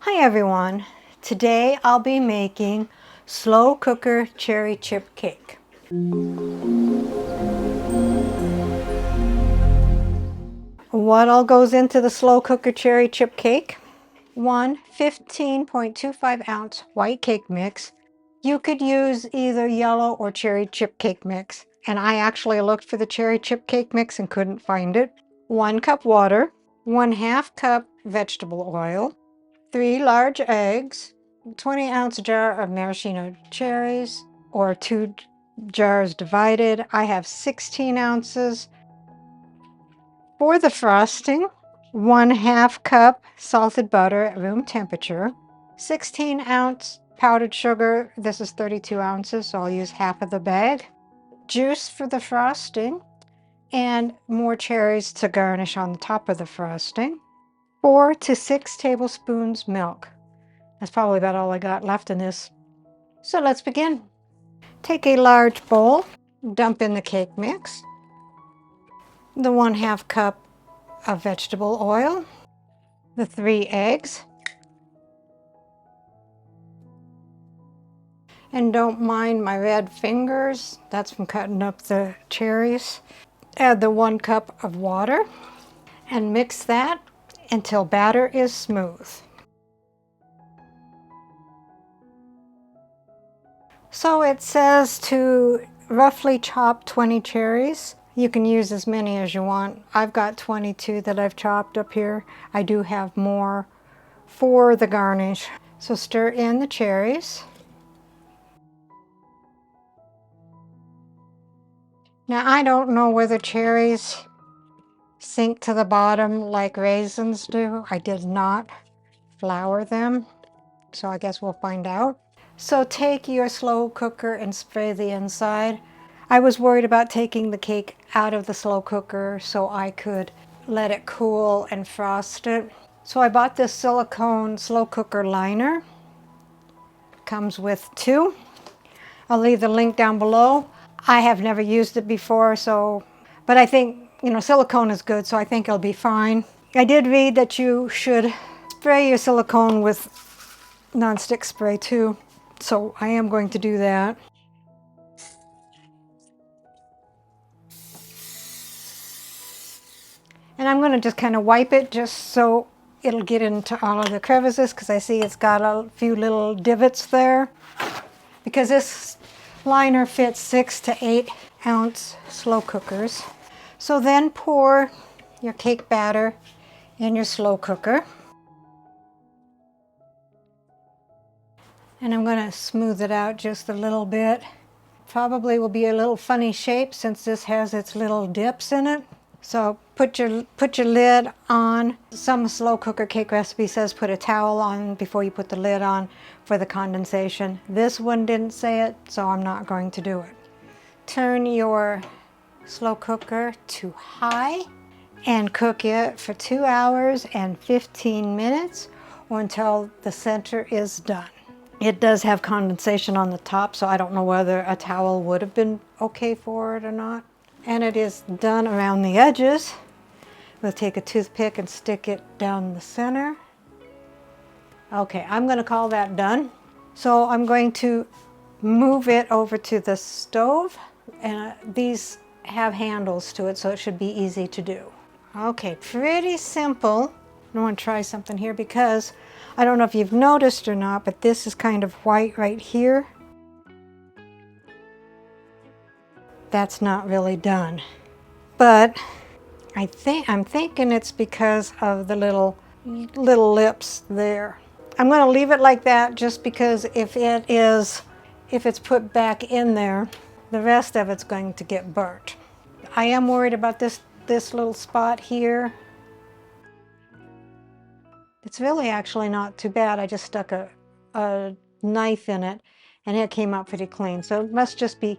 Hi everyone. Today I'll be making slow cooker cherry chip cake. What all goes into the slow cooker cherry chip cake? One 15.25 ounce white cake mix. You could use either yellow or cherry chip cake mix, and I actually looked for the cherry chip cake mix and couldn't find it. 1 cup water, 1/2 cup vegetable oil, 3 large eggs, 20-ounce jar of maraschino cherries, or 2 jars divided. I have 16 ounces. For the frosting, 1/2 cup salted butter at room temperature, 16-ounce powdered sugar. This is 32 ounces, so I'll use half of the bag. Juice for the frosting, and more cherries to garnish on the top of the frosting. 4 to 6 tablespoons milk. That's probably about all I got left in this. So let's begin. Take a large bowl, dump in the cake mix, the 1/2 cup of vegetable oil, the 3 eggs, and don't mind my red fingers, that's from cutting up the cherries. Add the 1 cup of water and mix that until batter is smooth. So it says to roughly chop 20 cherries. You can use as many as you want. I've got 22 that I've chopped up here. I do have more for the garnish. So stir in the cherries. Now I don't know whether cherries sink to the bottom like raisins do. I did not flour them, so I guess we'll find out. So take your slow cooker and spray the inside. I was worried about taking the cake out of the slow cooker so I could let it cool and frost it. So I bought this silicone slow cooker liner. Comes with 2. I'll leave the link down below. I have never used it before, but I think, silicone is good, so I think it'll be fine. I did read that you should spray your silicone with nonstick spray too, so I am going to do that. And I'm going to just kind of wipe it just so it'll get into all of the crevices, because I see it's got a few little divots there. Because this liner fits 6 to 8 ounce slow cookers. So then pour your cake batter in your slow cooker. And I'm going to smooth it out just a little bit. Probably will be a little funny shape since this has its little dips in it. So put your lid on. Some slow cooker cake recipe says put a towel on before you put the lid on for the condensation. This one didn't say it, so I'm not going to do it. Turn your slow cooker to high and cook it for 2 hours and 15 minutes or until the center is done. It does have condensation on the top, so I don't know whether a towel would have been okay for it or not. And it is done around the edges. We'll take a toothpick and stick it down the center. Okay, I'm going to call that done. So I'm going to move it over to the stove, and these have handles to it, so it should be easy to do. Okay, pretty simple. I want to try something here because I don't know if you've noticed or not, but this is kind of white right here. That's not really done, but I'm thinking it's because of the little lips there. I'm going to leave it like that just because if it's put back in there, the rest of it's going to get burnt. I am worried about this little spot here. It's really actually not too bad. I just stuck a knife in it and it came out pretty clean, so it must just be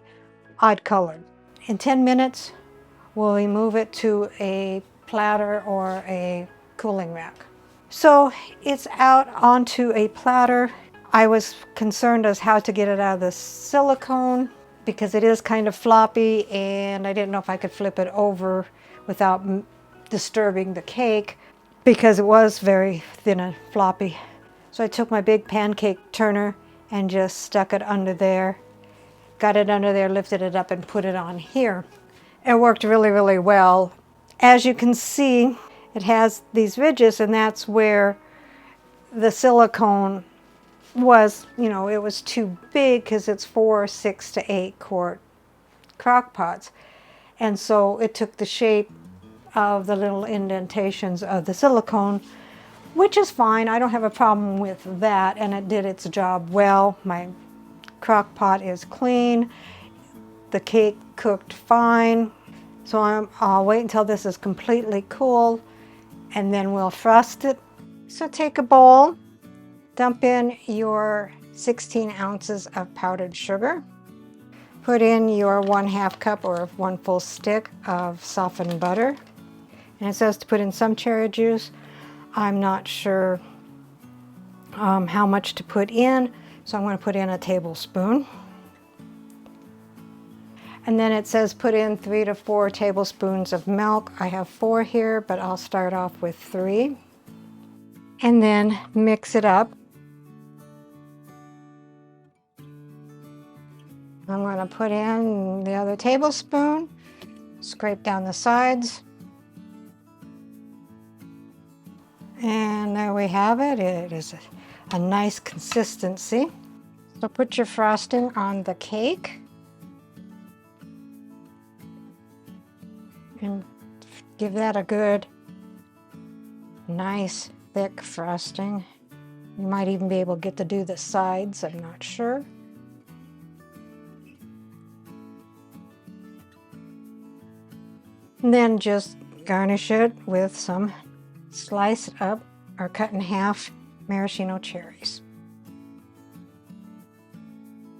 odd colored. In 10 minutes, we'll remove it to a platter or a cooling rack. So it's out onto a platter. I was concerned as how to get it out of the silicone because it is kind of floppy, and I didn't know if I could flip it over without disturbing the cake because it was very thin and floppy. So I took my big pancake turner and just stuck it under there, got it under there, lifted it up and put it on here. It worked really, really well. As you can see, it has these ridges, and that's where the silicone was, you know, it was too big because it's 4, 6 to 8 quart crock pots. And so it took the shape of the little indentations of the silicone, which is fine. I don't have a problem with that, and it did its job well. My crock pot is clean. The cake cooked fine. So I'll wait until this is completely cool, and then we'll frost it. So take a bowl, dump in your 16 ounces of powdered sugar. Put in your 1/2 cup or 1 full stick of softened butter. And it says to put in some cherry juice. I'm not sure how much to put in, so I'm going to put in a tablespoon. And then it says put in 3 to 4 tablespoons of milk. I have 4 here, but I'll start off with 3. And then mix it up. I'm going to put in the other tablespoon, scrape down the sides. And there we have it. It is a nice consistency. So put your frosting on the cake. And give that a good, nice, thick frosting. You might even be able to get to do the sides, I'm not sure. And then just garnish it with some sliced up or cut in half maraschino cherries.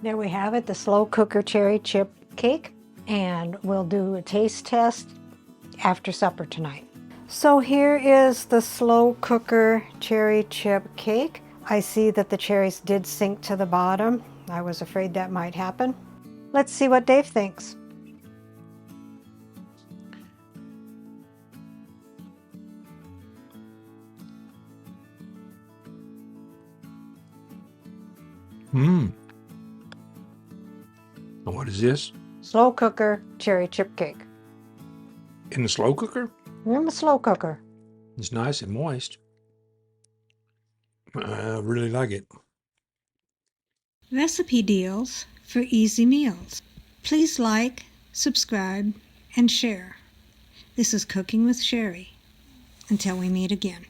There we have it, the slow cooker cherry chip cake, and we'll do a taste test after supper tonight. So here is the slow cooker cherry chip cake. I see that the cherries did sink to the bottom. I was afraid that might happen. Let's see what Dave thinks. What is this? Slow cooker cherry chip cake. In the slow cooker? In the slow cooker. It's nice and moist. I really like it. Recipe deals for easy meals. Please like, subscribe, and share. This is Cooking with Sherry. Until we meet again.